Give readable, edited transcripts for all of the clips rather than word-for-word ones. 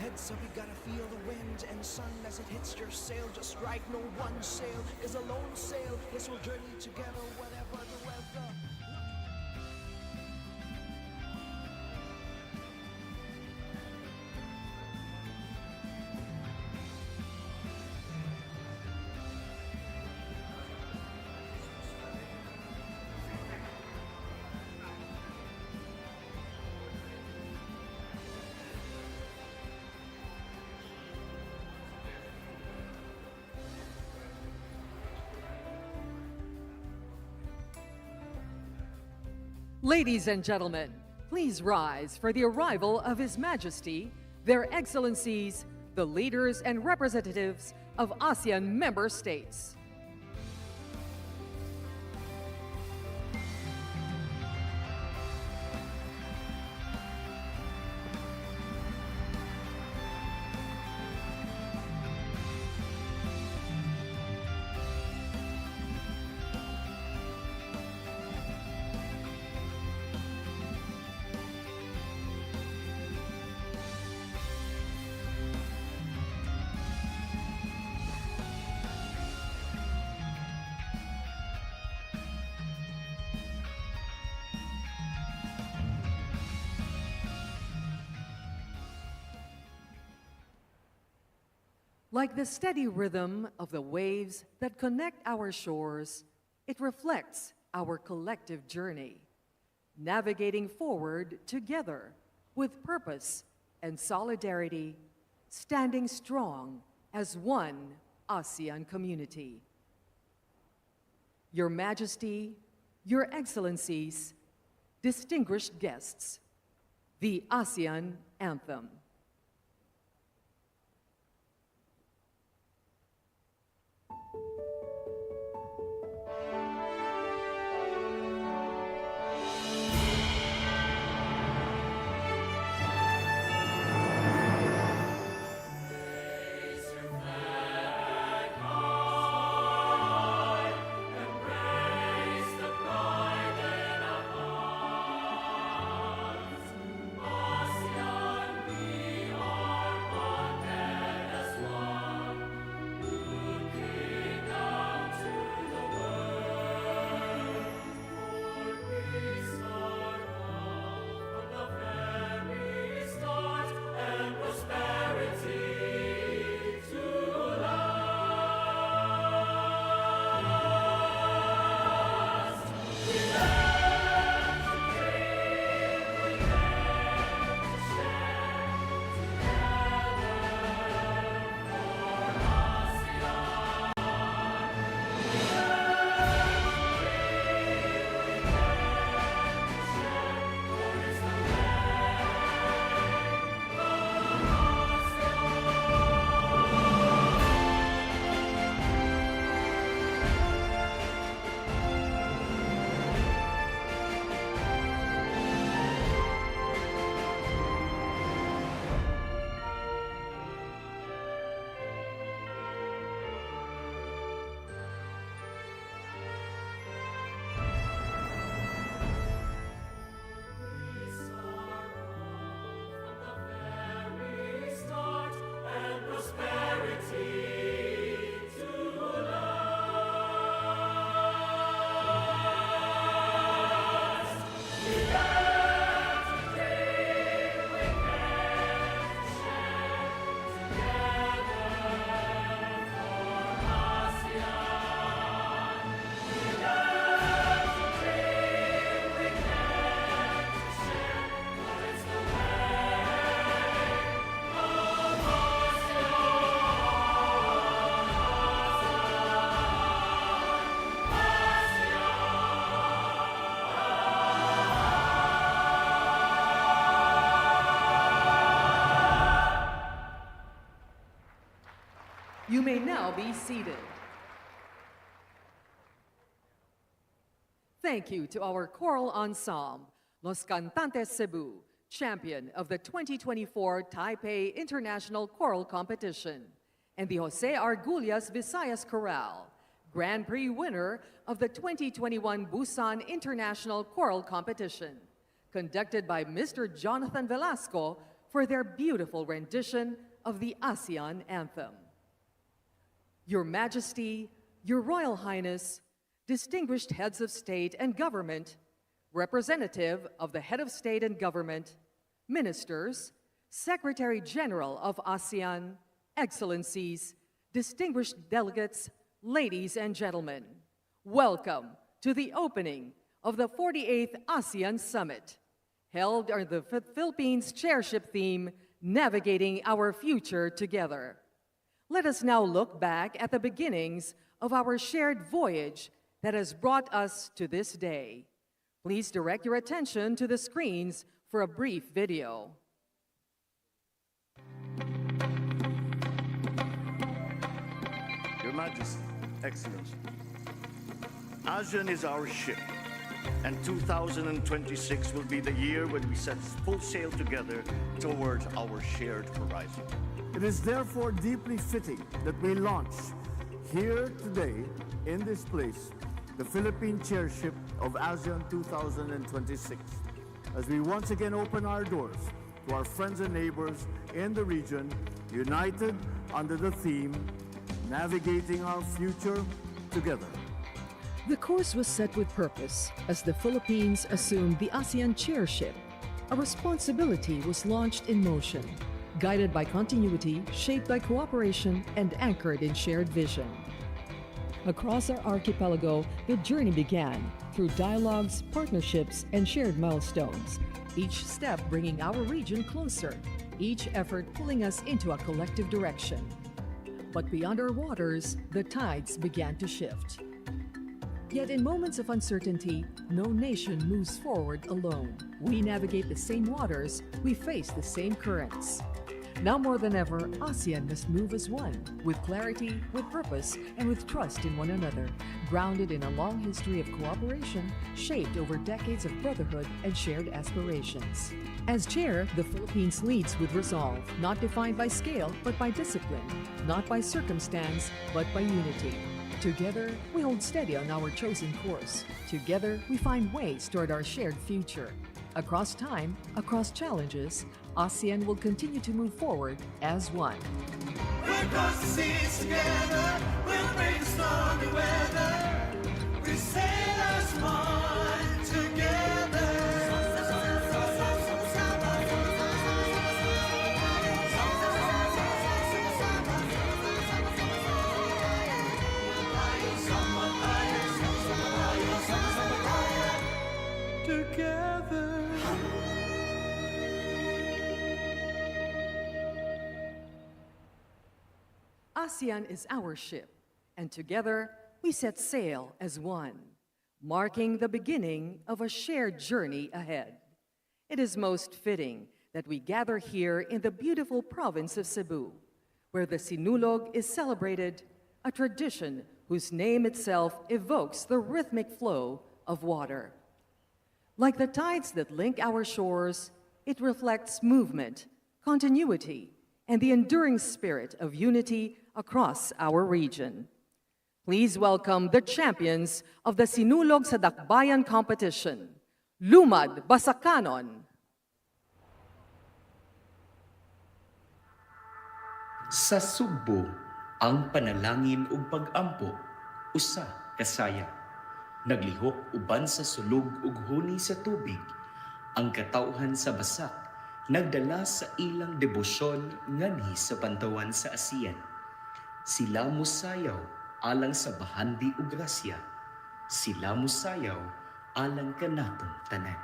Heads up, you gotta feel the wind and sun as it hits your sail. Just right, no one sail is a lone sail. Yes, we'll journey together, whatever the weather. Ladies and gentlemen, please rise for the arrival of His Majesty, Their Excellencies, the leaders and representatives of ASEAN member states. Like the steady rhythm of the waves that connect our shores, it reflects our collective journey, navigating forward together with purpose and solidarity, standing strong as one ASEAN community. Your Majesty, Your Excellencies, distinguished guests, the ASEAN Anthem. You may now be seated. Thank you to our choral ensemble, Los Cantantes Cebu, champion of the 2024 Taipei International Choral Competition, and the Jose Argullas Visayas Chorale, Grand Prix winner of the 2021 Busan International Choral Competition, conducted by Mr. Jonathan Velasco for their beautiful rendition of the ASEAN anthem. Your Majesty, Your Royal Highness, distinguished heads of state and government, representative of the head of state and government, ministers, Secretary General of ASEAN, excellencies, distinguished delegates, ladies and gentlemen, welcome to the opening of the 48th ASEAN Summit, held under the Philippines chairship theme, Navigating Our Future Together. Let us now look back at the beginnings of our shared voyage that has brought us to this day. Please direct your attention to the screens for a brief video. Your Majesty, Excellency, ASEAN is our ship, and 2026 will be the year when we set full sail together towards our shared horizon. It is therefore deeply fitting that we launch here today, in this place, the Philippine chairship of ASEAN 2026, as we once again open our doors to our friends and neighbors in the region, united under the theme, Navigating Our Future Together. The course was set with purpose as the Philippines assumed the ASEAN chairship. A responsibility was launched in motion, guided by continuity, shaped by cooperation, and anchored in shared vision. Across our archipelago, the journey began through dialogues, partnerships, and shared milestones, each step bringing our region closer, each effort pulling us into a collective direction. But beyond our waters, the tides began to shift. Yet in moments of uncertainty, no nation moves forward alone. We navigate the same waters, we face the same currents. Now more than ever, ASEAN must move as one, with clarity, with purpose, and with trust in one another, grounded in a long history of cooperation, shaped over decades of brotherhood and shared aspirations. As chair, the Philippines leads with resolve, not defined by scale, but by discipline, not by circumstance, but by unity. Together, we hold steady on our chosen course. Together, we find ways toward our shared future. Across time, across challenges, ASEAN will continue to move forward as one. We'll cross the seas together, we'll bring the stormy weather. We sail as one together. Together. ASEAN is our ship, and together we set sail as one, marking the beginning of a shared journey ahead. It is most fitting that we gather here in the beautiful province of Cebu, where the Sinulog is celebrated, a tradition whose name itself evokes the rhythmic flow of water. Like the tides that link our shores, it reflects movement, continuity, and the enduring spirit of unity across our region. Please welcome the champions of the Sinulog sa Dakbayan competition, Lumad Basakanon. Sa Sugbo, ang panalangin ug pag-ampo, usa kasaya. Naglihok uban sa sulog ug huni sa tubig, ang katawhan sa basak, nagdala sa ilang debosyon nganhi sa pantawan sa ASEAN. Sila musayaw alang sa bahandi ug grasya, sila musayaw alang kanatong tanan.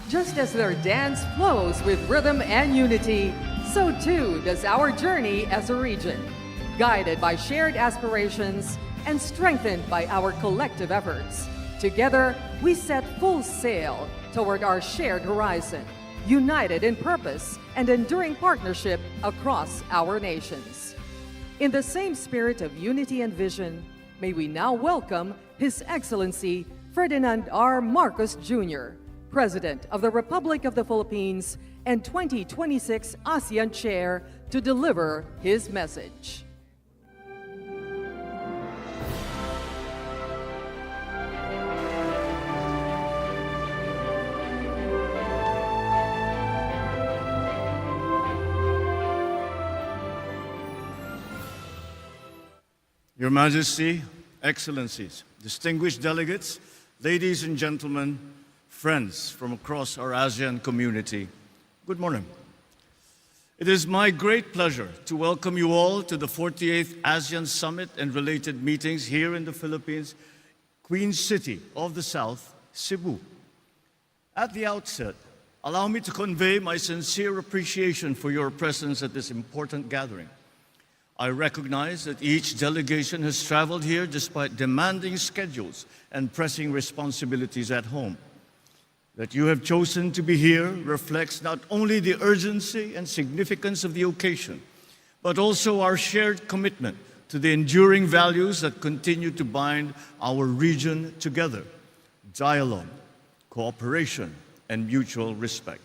Just as their dance flows with rhythm and unity, so too does our journey as a region, guided by shared aspirations and strengthened by our collective efforts. Together, we set full sail toward our shared horizon, united in purpose and enduring partnership across our nations. In the same spirit of unity and vision, may we now welcome His Excellency Ferdinand R. Marcos Jr., President of the Republic of the Philippines and 2026 ASEAN Chair, to deliver his message. Your Majesty, Excellencies, distinguished delegates, ladies and gentlemen, friends from across our ASEAN community, good morning. It is my great pleasure to welcome you all to the 48th ASEAN Summit and related meetings here in the Philippines, Queen City of the South, Cebu. At the outset, allow me to convey my sincere appreciation for your presence at this important gathering. I recognize that each delegation has traveled here despite demanding schedules and pressing responsibilities at home. That you have chosen to be here reflects not only the urgency and significance of the occasion, but also our shared commitment to the enduring values that continue to bind our region together: dialogue, cooperation, and mutual respect.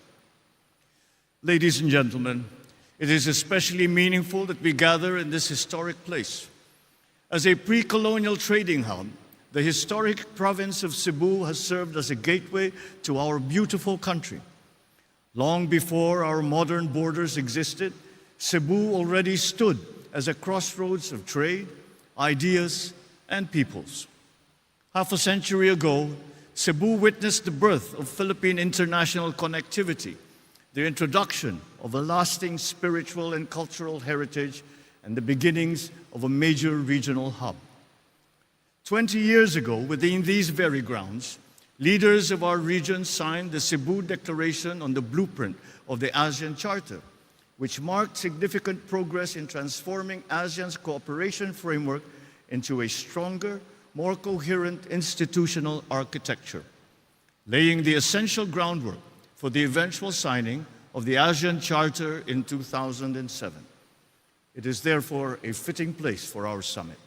Ladies and gentlemen, it is especially meaningful that we gather in this historic place. As a pre-colonial trading hub, the historic province of Cebu has served as a gateway to our beautiful country. Long before our modern borders existed, Cebu already stood as a crossroads of trade, ideas, and peoples. Half a century ago, Cebu witnessed the birth of Philippine international connectivity, the introduction of a lasting spiritual and cultural heritage, and the beginnings of a major regional hub. 20 years ago, within these very grounds, leaders of our region signed the Cebu Declaration on the blueprint of the ASEAN Charter, which marked significant progress in transforming ASEAN's cooperation framework into a stronger, more coherent institutional architecture, laying the essential groundwork for the eventual signing of the ASEAN Charter in 2007. It is therefore a fitting place for our summit,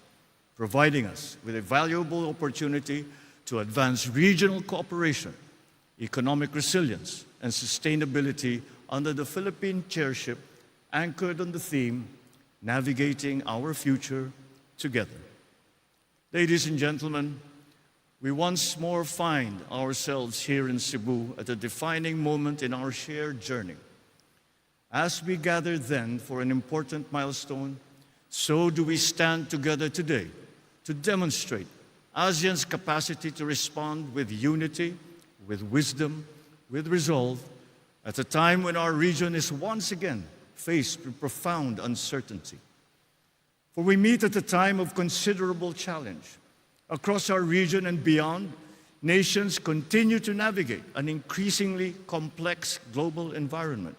providing us with a valuable opportunity to advance regional cooperation, economic resilience, and sustainability under the Philippine chairship anchored on the theme, Navigating Our Future Together. Ladies and gentlemen, we once more find ourselves here in Cebu at a defining moment in our shared journey. As we gather then for an important milestone, so do we stand together today to demonstrate ASEAN's capacity to respond with unity, with wisdom, with resolve, at a time when our region is once again faced with profound uncertainty. For we meet at a time of considerable challenge. Across our region and beyond, nations continue to navigate an increasingly complex global environment.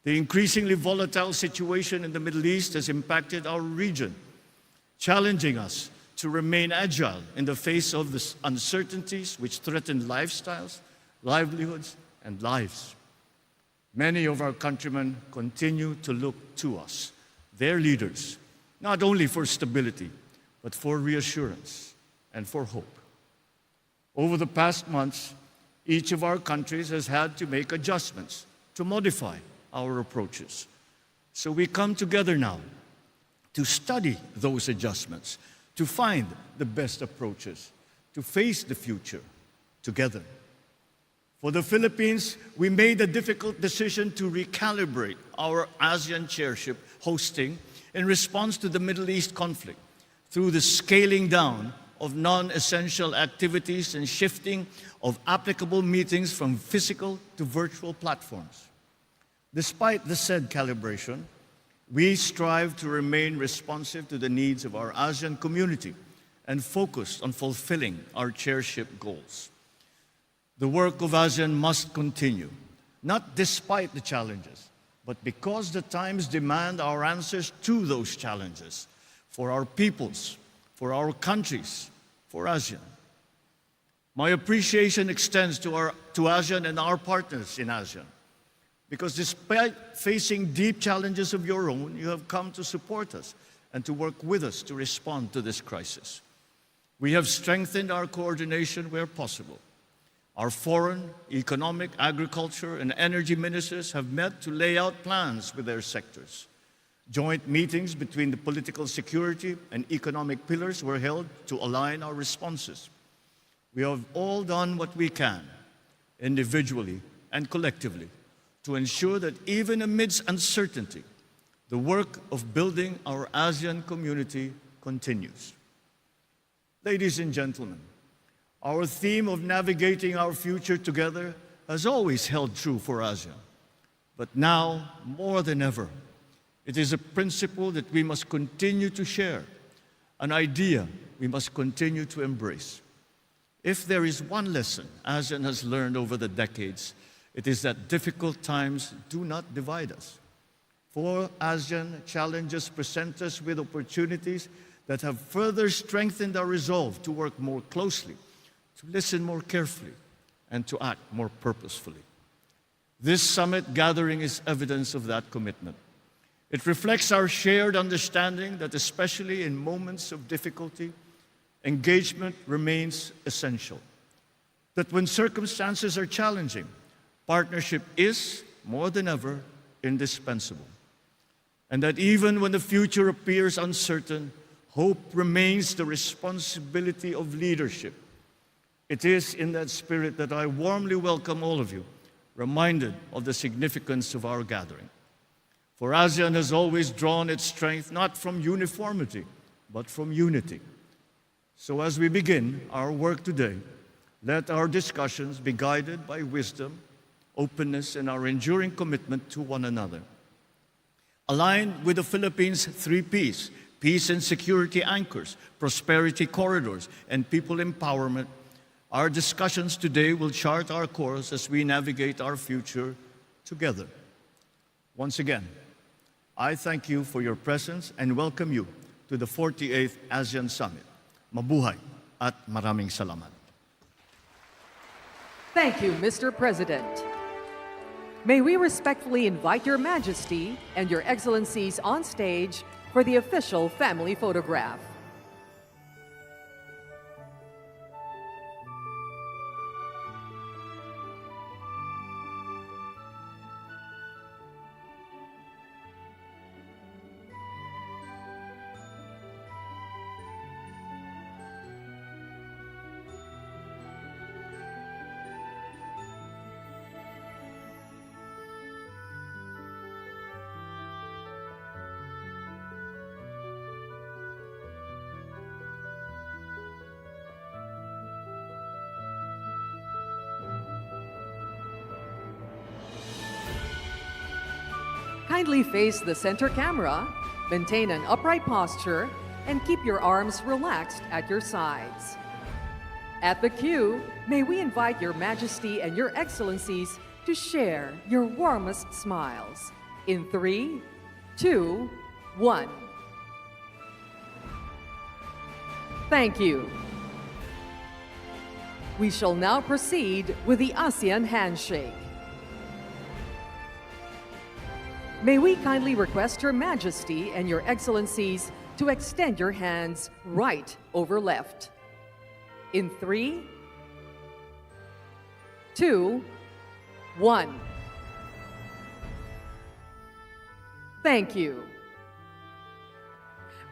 The increasingly volatile situation in the Middle East has impacted our region, challenging us to remain agile in the face of the uncertainties which threaten lifestyles, livelihoods, and lives. Many of our countrymen continue to look to us, their leaders, not only for stability, but for reassurance and for hope. Over the past months, each of our countries has had to make adjustments to modify our approaches. So we come together now to study those adjustments, to find the best approaches, to face the future together. For the Philippines, we made a difficult decision to recalibrate our ASEAN chairship hosting in response to the Middle East conflict through the scaling down of non-essential activities and shifting of applicable meetings from physical to virtual platforms. Despite the said calibration, we strive to remain responsive to the needs of our ASEAN community and focused on fulfilling our chairship goals. The work of ASEAN must continue, not despite the challenges, but because the times demand our answers to those challenges, for our peoples, for our countries, for ASEAN. My appreciation extends to ASEAN and our partners in ASEAN, because despite facing deep challenges of your own, you have come to support us and to work with us to respond to this crisis. We have strengthened our coordination where possible. Our foreign, economic, agriculture, and energy ministers have met to lay out plans with their sectors. Joint meetings between the political security and economic pillars were held to align our responses. We have all done what we can, individually and collectively, to ensure that even amidst uncertainty, the work of building our ASEAN community continues. Ladies and gentlemen, our theme of navigating our future together has always held true for ASEAN. But now, more than ever, it is a principle that we must continue to share, an idea we must continue to embrace. If there is one lesson ASEAN has learned over the decades, it is that difficult times do not divide us. For ASEAN, challenges present us with opportunities that have further strengthened our resolve to work more closely, to listen more carefully, and to act more purposefully. This summit gathering is evidence of that commitment. It reflects our shared understanding that especially in moments of difficulty, engagement remains essential. That when circumstances are challenging, partnership is, more than ever, indispensable. And that even when the future appears uncertain, hope remains the responsibility of leadership. It is in that spirit that I warmly welcome all of you, reminded of the significance of our gathering. For ASEAN has always drawn its strength not from uniformity, but from unity. So as we begin our work today, let our discussions be guided by wisdom, openness, and our enduring commitment to one another. Aligned with the Philippines' 3 Ps, peace and security anchors, prosperity corridors, and people empowerment, our discussions today will chart our course as we navigate our future together. Once again, I thank you for your presence and welcome you to the 48th ASEAN Summit. Mabuhay at maraming salamat. Thank you, Mr. President. May we respectfully invite Your Majesty and Your Excellencies on stage for the official family photograph. Kindly face the center camera, maintain an upright posture, and keep your arms relaxed at your sides. At the cue, may we invite Your Majesty and Your Excellencies to share your warmest smiles. In 3, 2, 1. Thank you. We shall now proceed with the ASEAN handshake. May we kindly request Your Majesty and Your Excellencies to extend your hands right over left. In 3, 2, 1. Thank you.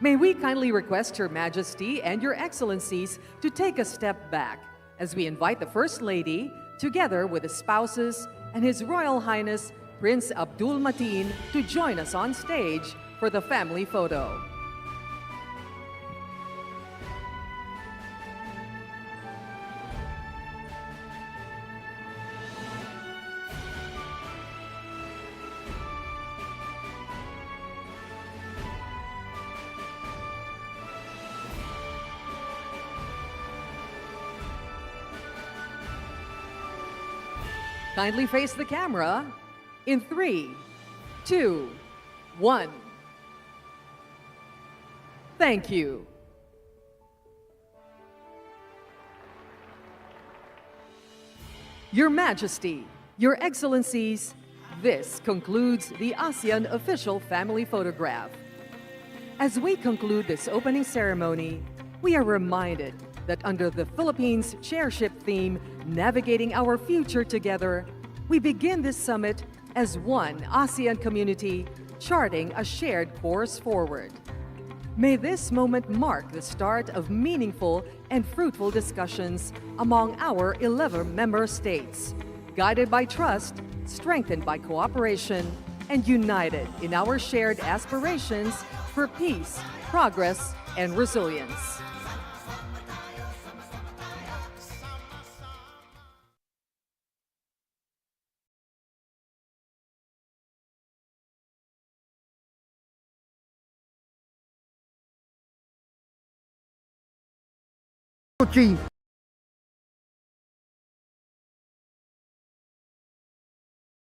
May we kindly request Your Majesty and Your Excellencies to take a step back as we invite the First Lady, together with the spouses and His Royal Highness Prince Abdul Mateen, to join us on stage for the family photo. Kindly face the camera in 3, 2, 1. Thank you. Your Majesty, Your Excellencies, this concludes the ASEAN official family photograph. As we conclude this opening ceremony, we are reminded that under the Philippines chairship theme, Navigating Our Future Together, we begin this summit as one ASEAN community, charting a shared course forward. May this moment mark the start of meaningful and fruitful discussions among our 11 member states, guided by trust, strengthened by cooperation, and united in our shared aspirations for peace, progress, and resilience. Chief.